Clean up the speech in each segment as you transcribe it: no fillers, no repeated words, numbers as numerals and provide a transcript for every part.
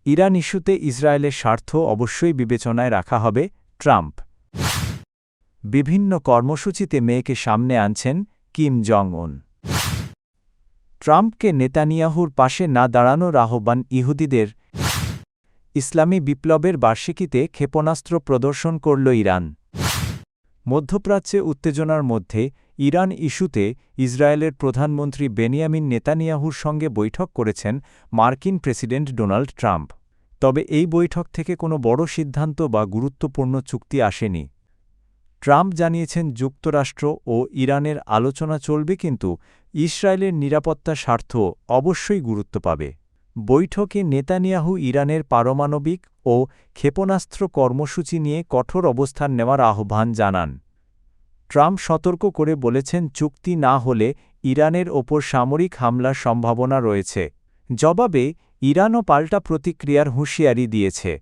Iran ইস্যুতে ইসরায়েলের স্বার্থ অবশ্যই বিবেচনায় রাখা হবে, ট্রাম্প। বিভিন্ন কর্মসূচিতে মেয়েকে সামনে আনছেন কিম জং উন। ট্রাম্পকে নেতানিয়াহুর পাশে না দাঁড়ানোর আহ্বান ইহুদিদের। ইসলামী বিপ্লবের বার্ষিকীতে ক্ষেপণাস্ত্র প্রদর্শন করল ইরান। মধ্যপ্রাচ্যে উত্তেজনার মধ্যে ইরান ইস্যুতে ইসরায়েলের প্রধানমন্ত্রী বেনিয়ামিন নেতানিয়াহুর সঙ্গে বৈঠক করেছেন মার্কিন প্রেসিডেন্ট ডোনাল্ড ট্রাম্প। তবে এই বৈঠক থেকে কোনো বড় সিদ্ধান্ত বা গুরুত্বপূর্ণ চুক্তি আসেনি। ট্রাম্প জানিয়েছেন যুক্তরাষ্ট্র ও ইরানের আলোচনা চলবে, কিন্তু ইসরায়েলের নিরাপত্তা স্বার্থ অবশ্যই গুরুত্ব পাবে। বৈঠকে নেতানিয়াহু ইরানের পারমাণবিক ও ক্ষেপণাস্ত্র কর্মসূচি নিয়ে কঠোর অবস্থান নেওয়ার আহ্বান জানান। ট্রাম্প সতর্ক করে বলেছেন, চুক্তি না হলে ইরানের ওপর সামরিক হামলার সম্ভাবনা রয়েছে। জবাবে ইরানও পাল্টা প্রতিক্রিয়ার হুঁশিয়ারি দিয়েছে।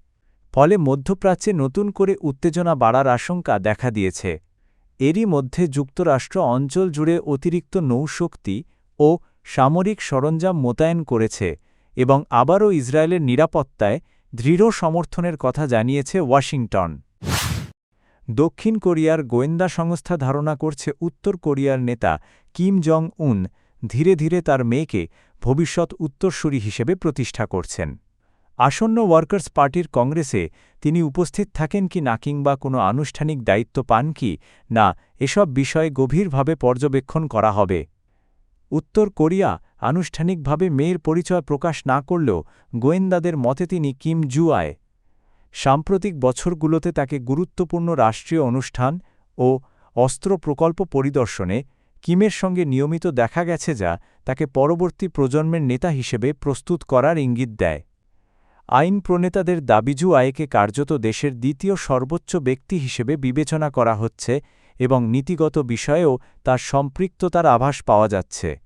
ফলে মধ্যপ্রাচ্যে নতুন করে উত্তেজনা বাড়ার আশঙ্কা দেখা দিয়েছে। এরই মধ্যে যুক্তরাষ্ট্র অঞ্চল জুড়ে অতিরিক্ত নৌশক্তি ও সামরিক সরঞ্জাম মোতায়েন করেছে এবং আবারও ইসরায়েলের নিরাপত্তায় দৃঢ় সমর্থনের কথা জানিয়েছে ওয়াশিংটন। দক্ষিণ কোরিয়ার গোয়েন্দা সংস্থা ধারণা করছে উত্তর কোরিয়ার নেতা কিম জং উন ধীরে ধীরে তার মেয়েকে ভবিষ্যৎ উত্তরসূরি হিসেবে প্রতিষ্ঠা করছেন। আসন্ন ওয়ার্কার্স পার্টির কংগ্রেসে তিনি উপস্থিত থাকেন কি না, কিংবা কোনো আনুষ্ঠানিক দায়িত্ব পান কি না, এসব বিষয়ে গভীরভাবে পর্যবেক্ষণ করা হবে। উত্তর কোরিয়া আনুষ্ঠানিকভাবে মেয়ের পরিচয় প্রকাশ না করলেও গোয়েন্দাদের মতে তিনি কিম জু-আয়। সাম্প্রতিক বছরগুলোতে তাকে গুরুত্বপূর্ণ রাষ্ট্রীয় অনুষ্ঠান ও অস্ত্র প্রকল্প পরিদর্শনে কিমের সঙ্গে নিয়মিত দেখা গেছে, যা তাকে পরবর্তী প্রজন্মের নেতা হিসেবে প্রস্তুত করার ইঙ্গিত দেয়। আইন প্রণেতাদের দাবি জু-আয়কে কার্যত দেশের দ্বিতীয় সর্বোচ্চ ব্যক্তি হিসেবে বিবেচনা করা হচ্ছে এবং নীতিগত বিষয়েও তার সম্পৃক্ততার আভাস পাওয়া যাচ্ছে।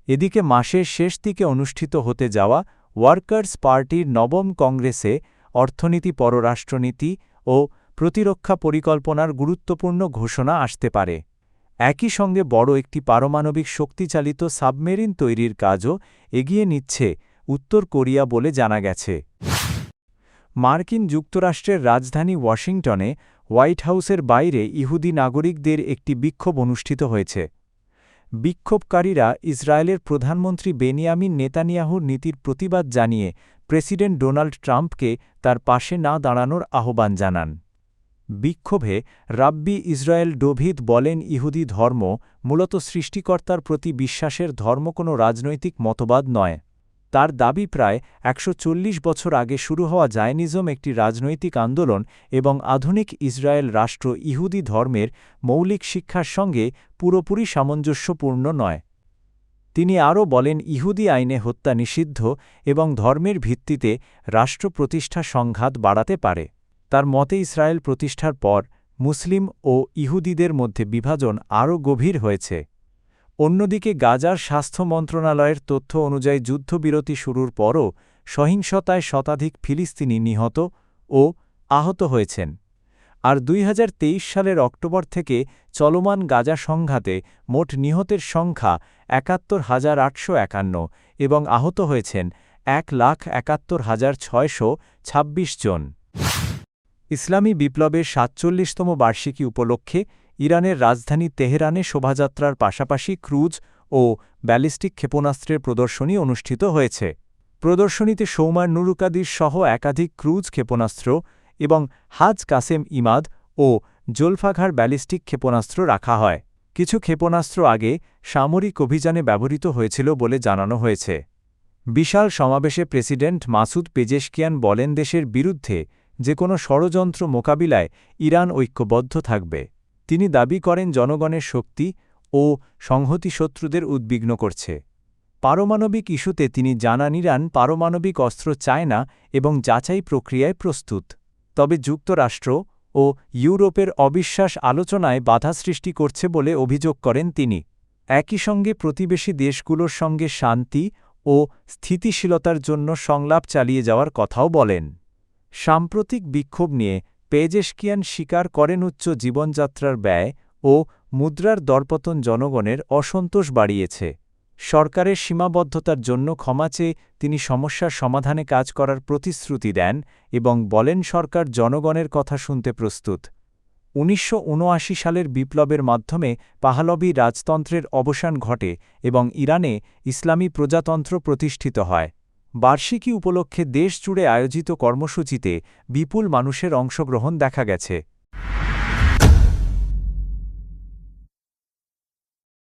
এদিকে মাসের শেষ দিকে অনুষ্ঠিত হতে যাওয়া ওয়ার্কার্স পার্টির নবম কংগ্রেসে অর্থনীতি, পররাষ্ট্রনীতি ও প্রতিরক্ষা পরিকল্পনার গুরুত্বপূর্ণ ঘোষণা আসতে পারে। একই সঙ্গে বড় একটি পারমাণবিক শক্তিচালিত সাবমেরিন তৈরির কাজও এগিয়ে নিচ্ছে উত্তর কোরিয়া বলে জানা গেছে। মার্কিন যুক্তরাষ্ট্রের রাজধানী ওয়াশিংটনে হোয়াইট হাউসের বাইরে ইহুদি নাগরিকদের একটি বিক্ষোভ অনুষ্ঠিত হয়েছে। বিক্ষোভকারীরা ইসরায়েলের প্রধানমন্ত্রী বেনিয়ামিন নেতানিয়াহুর নীতির প্রতিবাদ জানিয়ে প্রেসিডেন্ট ডোনাল্ড ট্রাম্পকে তার পাশে না দাঁড়ানোর আহ্বান জানান। বিক্ষোভে রাব্বি ইসরায়েল ডোভিদ বলেন, ইহুদি ধর্ম মূলত সৃষ্টিকর্তার প্রতি বিশ্বাসের ধর্ম, কোনো রাজনৈতিক মতবাদ নয়। তার দাবি, প্রায় ১৪০ বছর আগে শুরু হওয়া জায়নিজম একটি রাজনৈতিক আন্দোলন এবং আধুনিক ইসরায়েল রাষ্ট্র ইহুদি ধর্মের মৌলিক শিক্ষার সঙ্গে পুরোপুরি সামঞ্জস্যপূর্ণ নয়। তিনি আরও বলেন, ইহুদি আইনে হত্যা নিষিদ্ধ এবং ধর্মের ভিত্তিতে রাষ্ট্র প্রতিষ্ঠা সংঘাত বাড়াতে পারে। তার মতে ইসরায়েল প্রতিষ্ঠার পর মুসলিম ও ইহুদিদের মধ্যে বিভাজন আরও গভীর হয়েছে। অন্যদিকে গাজার স্বাস্থ্য মন্ত্রণালয়ের তথ্য অনুযায়ী যুদ্ধবিরতি শুরুর পরও সহিংসতায় শতাধিক ফিলিস্তিনি নিহত ও আহত হয়েছেন। আর ২০২৩ সালের অক্টোবর থেকে চলমান গাজা সংঘাতে মোট নিহতের সংখ্যা ৭১,৮৫১ এবং আহত হয়েছেন ১,৭১,৬২৬ জন। ইসলামী বিপ্লবের ৪৭তম বার্ষিকী উপলক্ষে ইরানের রাজধানী তেহরানে শোভাযাত্রার পাশাপাশি ক্রুজ ও ব্যালিস্টিক ক্ষেপণাস্ত্রের প্রদর্শনী অনুষ্ঠিত হয়েছে। প্রদর্শনীতে সৌমার নুরুকাদির সহ একাধিক ক্রুজ ক্ষেপণাস্ত্র এবং হাজ কাসেম ইমাদ ও জোলফাঘার ব্যালিস্টিক ক্ষেপণাস্ত্র রাখা হয়। কিছু ক্ষেপণাস্ত্র আগে সামরিক অভিযানে ব্যবহৃত হয়েছিল বলে জানানো হয়েছে। বিশাল সমাবেশে প্রেসিডেন্ট মাসুদ পেজেশকিয়ান বলেন, দেশের বিরুদ্ধে যে কোনো ষড়যন্ত্র মোকাবিলায় ইরান ঐক্যবদ্ধ থাকবে। তিনি দাবি করেন, জনগণের শক্তি ও সংহতি শত্রুদের উদ্বিগ্ন করছে। পারমাণবিক ইস্যুতে তিনি জানান, ইরান পারমাণবিক অস্ত্র চায় না এবং যাচাই প্রক্রিয়ায় প্রস্তুত। তবে যুক্তরাষ্ট্র ও ইউরোপের অবিশ্বাস আলোচনায় বাধা সৃষ্টি করছে বলে অভিযোগ করেন তিনি। একই সঙ্গে প্রতিবেশী দেশগুলোর সঙ্গে শান্তি ও স্থিতিশীলতার জন্য সংলাপ চালিয়ে যাওয়ার কথাও বলেন। সাম্প্রতিক বিক্ষোভ নিয়ে পেজেশকিয়ান স্বীকার করেন, উচ্চ জীবনযাত্রার ব্যয় ও মুদ্রার দরপতন জনগণের অসন্তোষ বাড়িয়েছে। সরকারের সীমাবদ্ধতার জন্য ক্ষমা চেয়ে তিনি সমস্যার সমাধানে কাজ করার প্রতিশ্রুতি দেন এবং বলেন সরকার জনগণের কথা শুনতে প্রস্তুত। ১৯৭৯ সালের বিপ্লবের মাধ্যমে পাহলভি রাজতন্ত্রের অবসান ঘটে এবং ইরানে ইসলামী প্রজাতন্ত্র প্রতিষ্ঠিত হয়। বার্ষিকী উপলক্ষে দেশজুড়ে আয়োজিত কর্মসূচিতে বিপুল মানুষের অংশগ্রহণ দেখা গেছে।